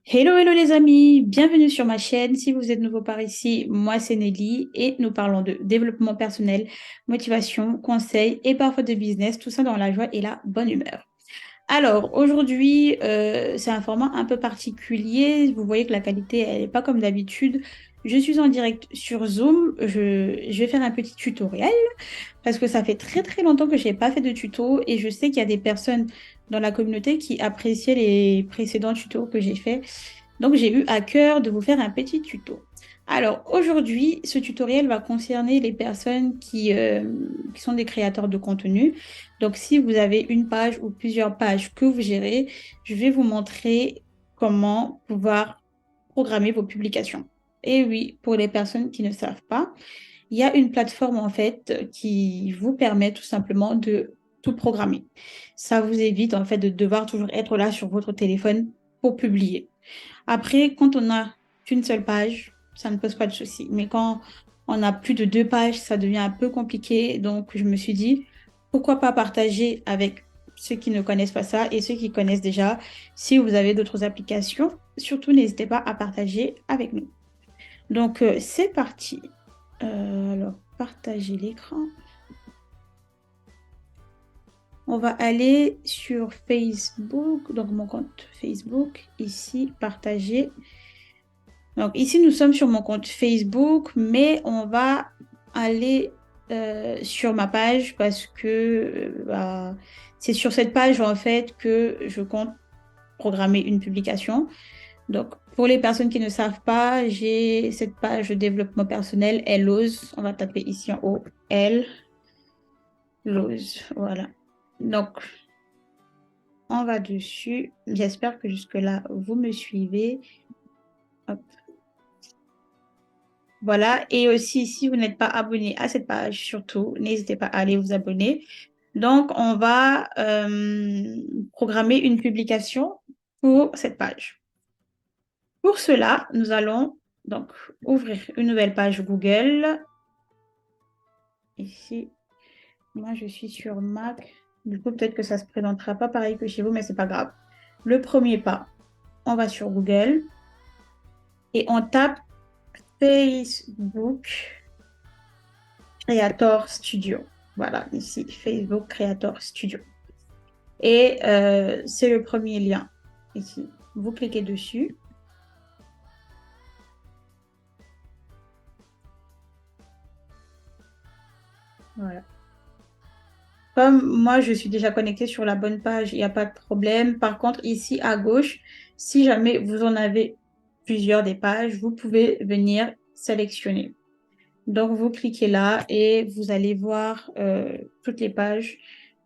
Hello, hello les amis, bienvenue sur ma chaîne. Si vous êtes nouveau par ici, moi c'est Nelly et nous parlons de développement personnel, motivation, conseils et parfois de business, tout ça dans la joie et la bonne humeur. Alors aujourd'hui, c'est un format un peu particulier. Vous voyez que la qualité, elle n'est pas comme d'habitude. Je suis en direct sur Zoom. Je vais faire un petit tutoriel parce que ça fait très très longtemps que je n'ai pas fait de tuto et je sais qu'il y a des personnes dans la communauté qui appréciaient les précédents tutos que j'ai faits. Donc, j'ai eu à cœur de vous faire un petit tuto. Alors, aujourd'hui, ce tutoriel va concerner les personnes qui sont des créateurs de contenu. Donc, si vous avez une page ou plusieurs pages que vous gérez, je vais vous montrer comment pouvoir programmer vos publications. Et oui, pour les personnes qui ne savent pas, il y a une plateforme en fait qui vous permet tout simplement de tout programmer. Ça vous évite en fait de devoir toujours être là sur votre téléphone pour publier. Après, quand on n'a qu'une seule page, ça ne pose pas de souci. Mais quand on a plus de deux pages, ça devient un peu compliqué. Donc, je me suis dit, pourquoi pas partager avec ceux qui ne connaissent pas ça et ceux qui connaissent déjà. Si vous avez d'autres applications, surtout n'hésitez pas à partager avec nous. Donc, c'est parti. Alors, partager l'écran. On va aller sur Facebook, donc mon compte Facebook, ici, partager. Donc ici, nous sommes sur mon compte Facebook, mais on va aller sur ma page parce que c'est sur cette page en fait que je compte programmer une publication. Donc pour les personnes qui ne savent pas, j'ai cette page de développement personnel, Elloz. On va taper ici en haut, Elloz. Voilà. Donc on va dessus. J'espère que jusque-là, vous me suivez. Hop. Voilà, et aussi si vous n'êtes pas abonné à cette page, surtout, n'hésitez pas à aller vous abonner. Donc, on va programmer une publication pour cette page. Pour cela, nous allons donc ouvrir une nouvelle page Google. Ici, moi je suis sur Mac. Du coup, peut-être que ça ne se présentera pas pareil que chez vous, mais c'est pas grave. Le premier pas, on va sur Google et on tape Facebook Creator Studio. Voilà, ici, Facebook Creator Studio. Et c'est le premier lien. Ici, vous cliquez dessus. Voilà. Comme moi, je suis déjà connectée sur la bonne page, il n'y a pas de problème. Par contre, ici à gauche, si jamais vous en avez plusieurs des pages, vous pouvez venir sélectionner. Donc, vous cliquez là et vous allez voir toutes les pages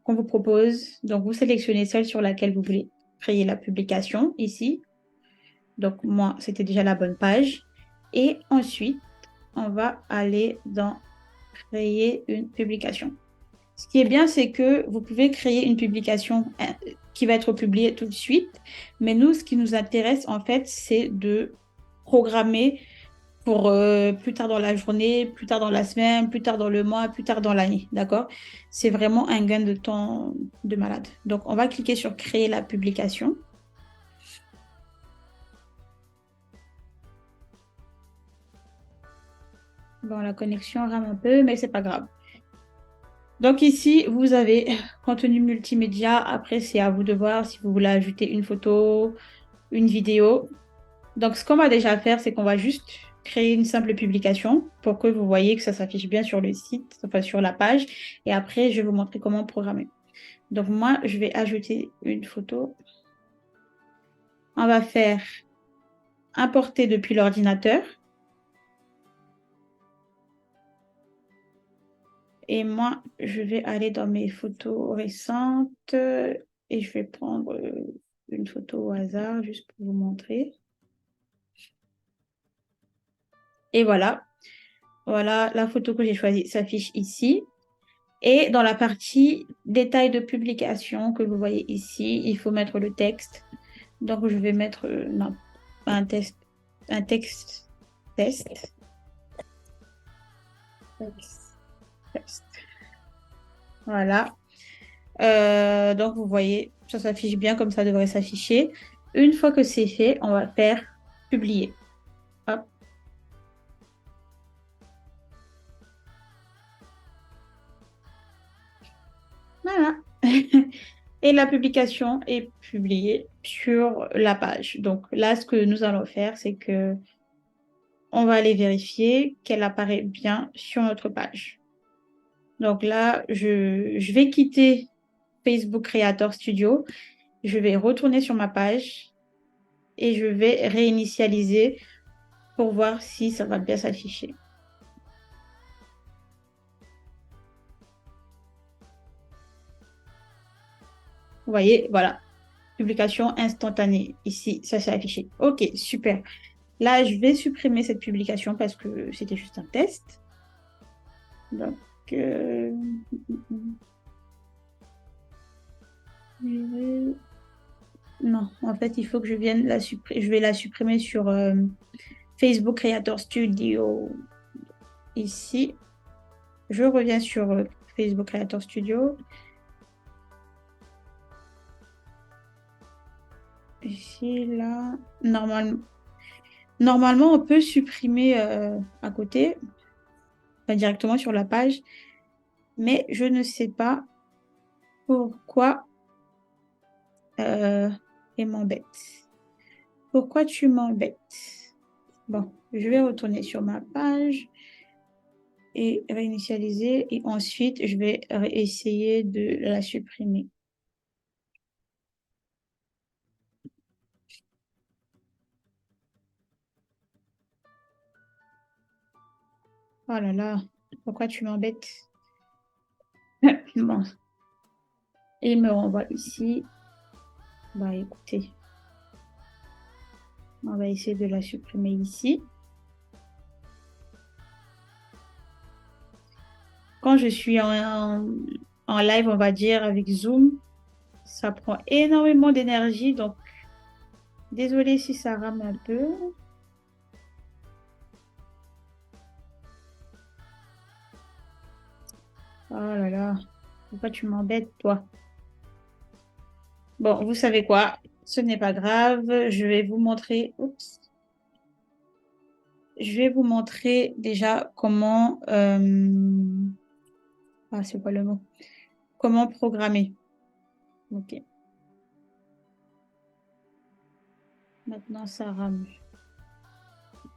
qu'on vous propose. Donc, vous sélectionnez celle sur laquelle vous voulez créer la publication ici. Donc, moi, c'était déjà la bonne page. Et ensuite, on va aller dans créer une publication. Ce qui est bien, c'est que vous pouvez créer une publication qui va être publiée tout de suite. Mais nous, ce qui nous intéresse, en fait, c'est de programmer pour plus tard dans la journée, plus tard dans la semaine, plus tard dans le mois, plus tard dans l'année. D'accord? C'est vraiment un gain de temps de malade. Donc, on va cliquer sur créer la publication. Bon, la connexion rame un peu, mais c'est pas grave. Donc ici, vous avez contenu multimédia. Après, c'est à vous de voir si vous voulez ajouter une photo, une vidéo. Donc, ce qu'on va déjà faire, c'est qu'on va juste créer une simple publication pour que vous voyez que ça s'affiche bien sur le site, enfin sur la page. Et après, je vais vous montrer comment programmer. Donc, moi, je vais ajouter une photo. On va faire importer depuis l'ordinateur. Et moi, je vais aller dans mes photos récentes et je vais prendre une photo au hasard juste pour vous montrer. Et voilà, voilà la photo que j'ai choisie s'affiche ici. Et dans la partie détails de publication que vous voyez ici, il faut mettre le texte. Donc, je vais mettre non, un texte, un texte, test. Texte. Voilà. Donc, vous voyez, ça s'affiche bien comme ça devrait s'afficher. Une fois que c'est fait, on va faire publier. Hop, voilà. Et la publication est publiée sur la page. Donc là, ce que nous allons faire, c'est que on va aller vérifier qu'elle apparaît bien sur notre page. Donc là, je vais quitter Facebook Creator Studio. Je vais retourner sur ma page et je vais réinitialiser pour voir si ça va bien s'afficher. Vous voyez, voilà, publication instantanée. Ici, ça s'est affiché. OK, super. Là, je vais supprimer cette publication parce que c'était juste un test. Donc, euh, non, en fait, il faut que je vienne la supprimer. Je vais la supprimer sur Facebook Creator Studio. Ici, je reviens sur Facebook Creator Studio. Ici, là, normalement, on peut supprimer à côté, pas directement sur la page, mais je ne sais pas pourquoi il m'embête. Pourquoi tu m'embêtes? Bon, je vais retourner sur ma page et réinitialiser et ensuite je vais essayer de la supprimer. Oh là là, pourquoi tu m'embêtes? Bon, et il me renvoie ici. Bah écoutez, on va essayer de la supprimer ici. Quand je suis en live, on va dire, avec Zoom, ça prend énormément d'énergie. Donc, désolée si ça rame un peu. Oh là là, pourquoi tu m'embêtes, toi? Bon, vous savez quoi? Ce n'est pas grave. Je vais vous montrer. Oups. Je vais vous montrer déjà comment. Ah, c'est quoi le mot? Comment programmer. Ok. Maintenant, ça rame.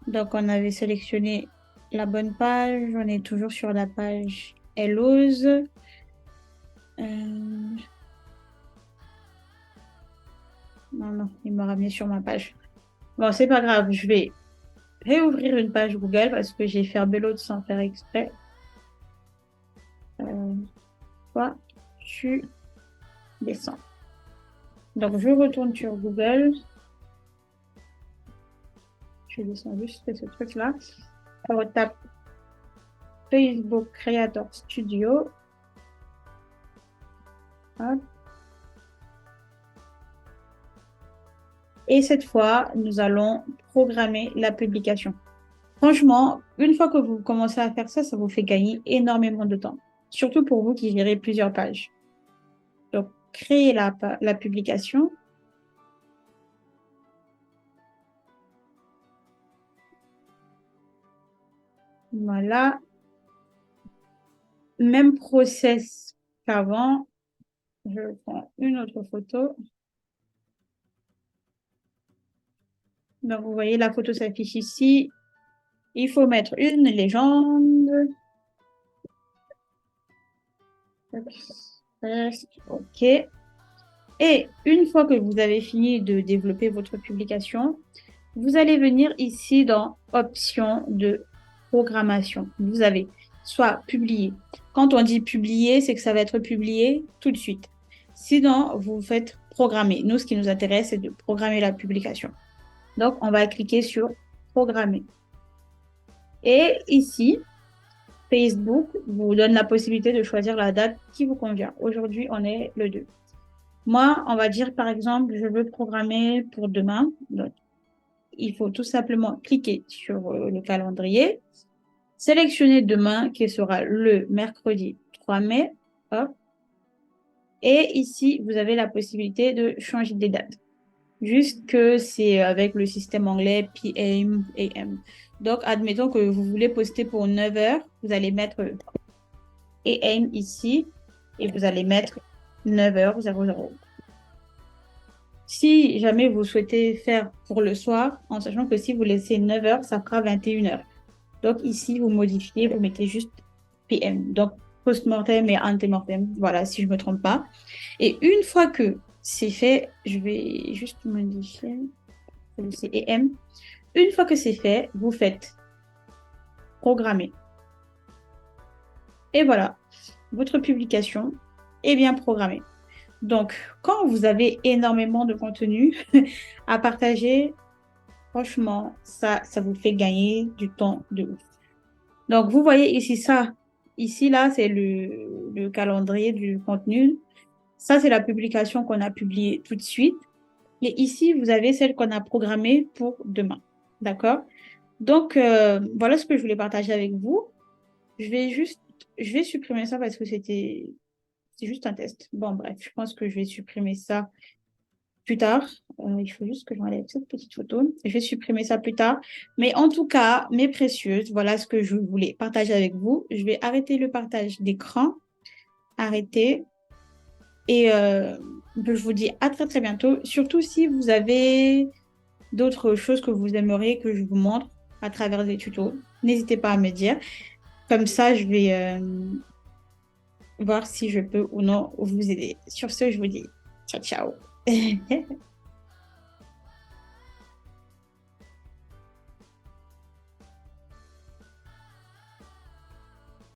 Donc, on avait sélectionné la bonne page. On est toujours sur la page Hello's. Non, non, il m'a ramené sur ma page. Bon, c'est pas grave. Je vais réouvrir une page Google parce que j'ai fermé l'autre sans faire exprès. Euh, Toi, tu descends. Donc, je retourne sur Google. Je descends juste ce truc-là. On tape Facebook Creator Studio. Hop. Et cette fois, nous allons programmer la publication. Franchement, une fois que vous commencez à faire ça, ça vous fait gagner énormément de temps. Surtout pour vous qui gérez plusieurs pages. Donc, créer la publication. Voilà. Même process qu'avant. Je prends une autre photo. Donc, vous voyez, la photo s'affiche ici. Il faut mettre une légende. OK. Et une fois que vous avez fini de développer votre publication, vous allez venir ici dans Options de programmation. Vous avez soit publier. Quand on dit publier, c'est que ça va être publié tout de suite. Sinon, vous faites programmer. Nous, ce qui nous intéresse, c'est de programmer la publication. Donc, on va cliquer sur programmer. Et ici, Facebook vous donne la possibilité de choisir la date qui vous convient. Aujourd'hui, on est le 2. Moi, on va dire, par exemple, je veux programmer pour demain. Donc, il faut tout simplement cliquer sur le calendrier, sélectionner demain, qui sera le mercredi 3 mai. Hop. Et ici, vous avez la possibilité de changer des dates. juste que c'est avec le système anglais PM, AM. Donc, admettons que vous voulez poster pour 9 heures, vous allez mettre AM ici et vous allez mettre 9h00. Si jamais vous souhaitez faire pour le soir, en sachant que si vous laissez 9 heures, ça fera 21 heures. Donc ici, vous modifiez, vous mettez juste PM. Donc post-mortem et ante-mortem. Voilà, si je ne me trompe pas. Et une fois que c'est fait, je vais juste modifier. C'est AM. Une fois que c'est fait, vous faites programmer. Et voilà, votre publication est bien programmée. Donc, quand vous avez énormément de contenu à partager, franchement, ça vous fait gagner du temps de ouf. Donc, vous voyez ici ça. Ici, là, c'est le calendrier du contenu. Ça, c'est la publication qu'on a publiée tout de suite. Et ici, vous avez celle qu'on a programmée pour demain. D'accord? Donc, voilà ce que je voulais partager avec vous. Je vais supprimer ça parce que c'est juste un test. Bon, bref, je pense que je vais supprimer ça plus tard. Il faut juste que j'enlève cette petite photo. Je vais supprimer ça plus tard. Mais en tout cas, mes précieuses, voilà ce que je voulais partager avec vous. Je vais arrêter le partage d'écran. Arrêter. Et je vous dis à très très bientôt. Surtout si vous avez d'autres choses que vous aimeriez que je vous montre à travers des tutos, n'hésitez pas à me dire. Comme ça, je vais voir si je peux ou non vous aider. Sur ce, je vous dis ciao ciao.